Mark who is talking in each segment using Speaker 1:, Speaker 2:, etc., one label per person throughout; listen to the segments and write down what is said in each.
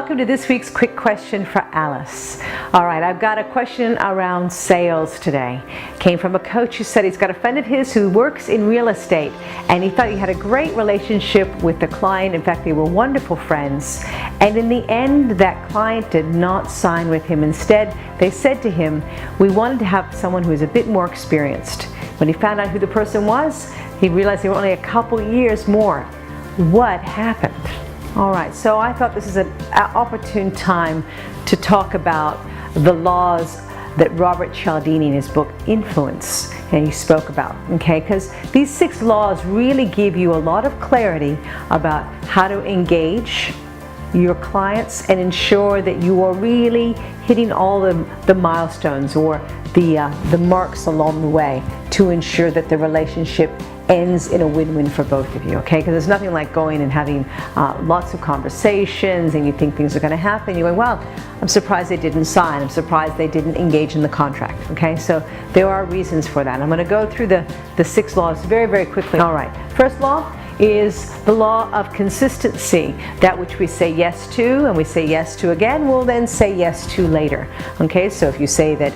Speaker 1: welcome to this week's quick question for Alice. All right, I've got a question around sales today. Came from a coach who said he's got a friend of his who works in real estate, and he thought he had a great relationship with the client. In fact, they were wonderful friends. And in the end, that client did not sign with him. Instead, they said to him, we wanted to have someone who is a bit more experienced. When he found out who the person was, he realized they were only a couple years more. What happened? All right, so I thought this is an opportune time to talk about the laws that Robert Cialdini in his book Influence, and he spoke about, okay? Because these 6 laws really give you a lot of clarity about how to engage your clients and ensure that you are really hitting all the milestones or the marks along the way to ensure that the relationship ends in a win-win for both of you, okay? Because there's nothing like going and having lots of conversations and you think things are going to happen. You're going, well, I'm surprised they didn't sign. I'm surprised they didn't engage in the contract, okay? So there are reasons for that. I'm going to go through the 6 laws very, very quickly. All right, first law is the law of consistency. That which we say yes to and we say yes to again, we'll then say yes to later, okay? So if you say that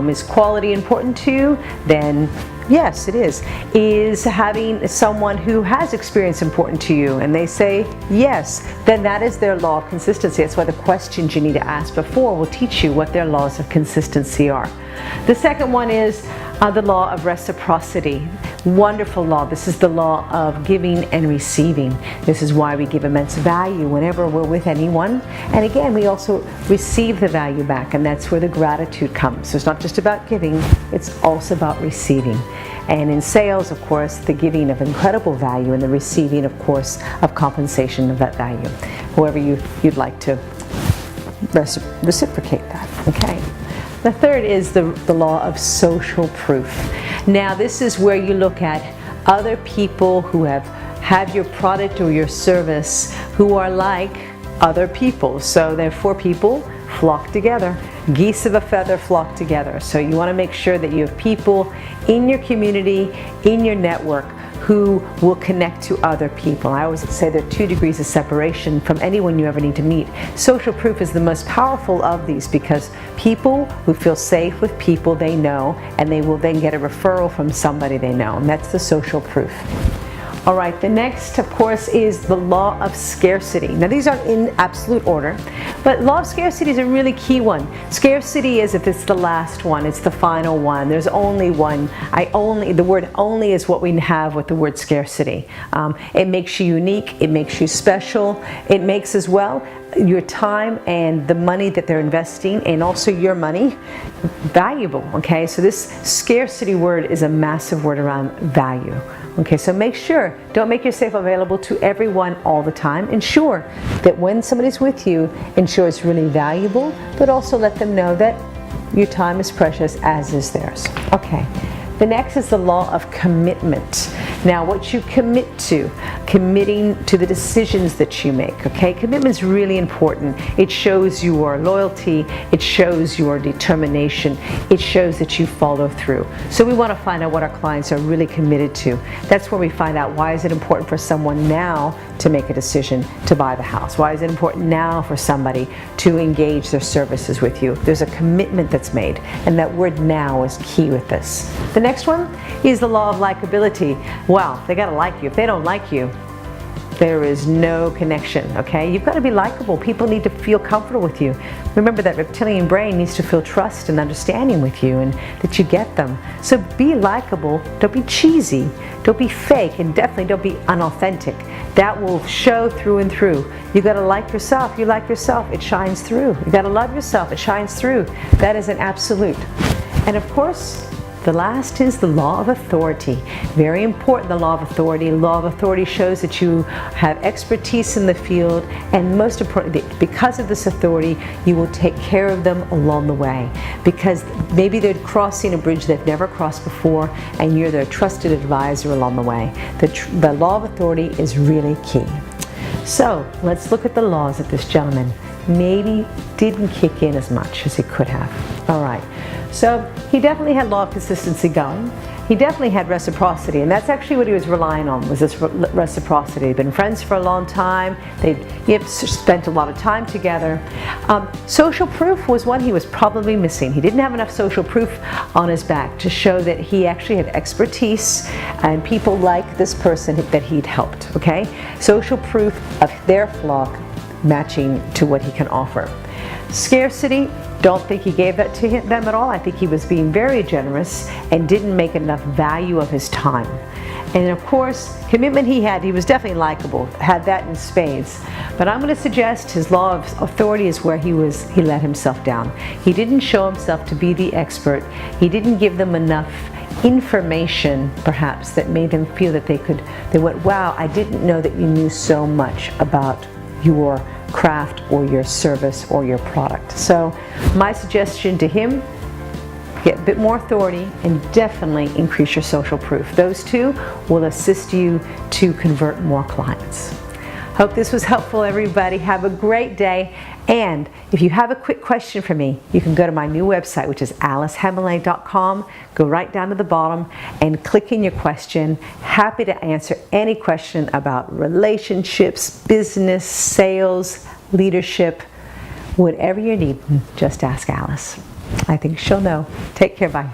Speaker 1: is quality important to you, then yes, it is. Is having someone who has experience important to you and they say yes, then that is their law of consistency. That's why the questions you need to ask before will teach you what their laws of consistency are. The second one is the law of reciprocity. Wonderful law. This is the law of giving and receiving. This is why we give immense value whenever we're with anyone. And again, we also receive the value back, and that's where the gratitude comes. So it's not just about giving, it's also about receiving. And in sales, of course, the giving of incredible value and the receiving, of course, of compensation of that value. However you'd like to reciprocate that, okay? The third is the law of social proof. Now this is where you look at other people who have your product or your service who are like other people. So therefore people flock together. Geese of a feather flock together. So you want to make sure that you have people in your community, in your network, who will connect to other people. I always say there are 2 degrees of separation from anyone you ever need to meet. Social proof is the most powerful of these because people who feel safe with people they know, and they will then get a referral from somebody they know, and that's the social proof. All right, the next, of course, is the law of scarcity. Now, these aren't in absolute order, but law of scarcity is a really key one. Scarcity is if it's the last one, it's the final one. There's only one. The word only is what we have with the word scarcity. It makes you unique. It makes you special. It makes as well your time and the money that they're investing, and also your money, valuable, okay? So this scarcity word is a massive word around value. Okay, so make sure, don't make yourself available to everyone all the time. Ensure that when somebody's with you, ensure it's really valuable, but also let them know that your time is precious, as is theirs. Okay, the next is the law of commitment. Now, what you commit to, committing to the decisions that you make, okay? Commitment's really important. It shows your loyalty, it shows your determination, it shows that you follow through. So we want to find out what our clients are really committed to. That's where we find out why is it important for someone now to make a decision to buy the house? Why is it important now for somebody to engage their services with you? There's a commitment that's made, and that word now is key with this. The next one is the law of likability. Well, they got to like you. If they don't like you, there is no connection, okay? You've got to be likable. People need to feel comfortable with you. Remember that reptilian brain needs to feel trust and understanding with you, and that you get them. So be likable. Don't be cheesy. Don't be fake, and definitely don't be unauthentic. That will show through and through. You got to like yourself. You like yourself, it shines through. You got to love yourself. It shines through. That is an absolute. And of course, the last is the law of authority. Very important, the law of authority. The law of authority shows that you have expertise in the field, and most importantly, because of this authority, you will take care of them along the way. Because maybe they're crossing a bridge they've never crossed before, and you're their trusted advisor along the way. The law of authority is really key. So let's look at the laws that this gentleman maybe didn't kick in as much as he could have. All right. So he definitely had law of consistency going, he definitely had reciprocity, and that's actually what he was relying on, was this reciprocity. They'd been friends for a long time. They'd spent a lot of time together. Social proof was one he was probably missing. He didn't have enough social proof on his back to show that he actually had expertise and people like this person that he'd helped, okay? Social proof of their flock matching to what he can offer. Scarcity, don't think he gave that to them at all. I think he was being very generous and didn't make enough value of his time. And of course, commitment he was definitely likable, had that in spades. But I'm going to suggest his law of authority is where he let himself down. He didn't show himself to be the expert. He didn't give them enough information, perhaps, that made them feel that they went, wow, I didn't know that you knew so much about your craft or your service or your product. So my suggestion to him, get a bit more authority and definitely increase your social proof. Those two will assist you to convert more clients. Hope this was helpful, everybody. Have a great day. And if you have a quick question for me, you can go to my new website, which is alicehaemmerle.com. Go right down to the bottom and click in your question. Happy to answer any question about relationships, business, sales, leadership, whatever you need, just ask Alice. I think she'll know. Take care, bye.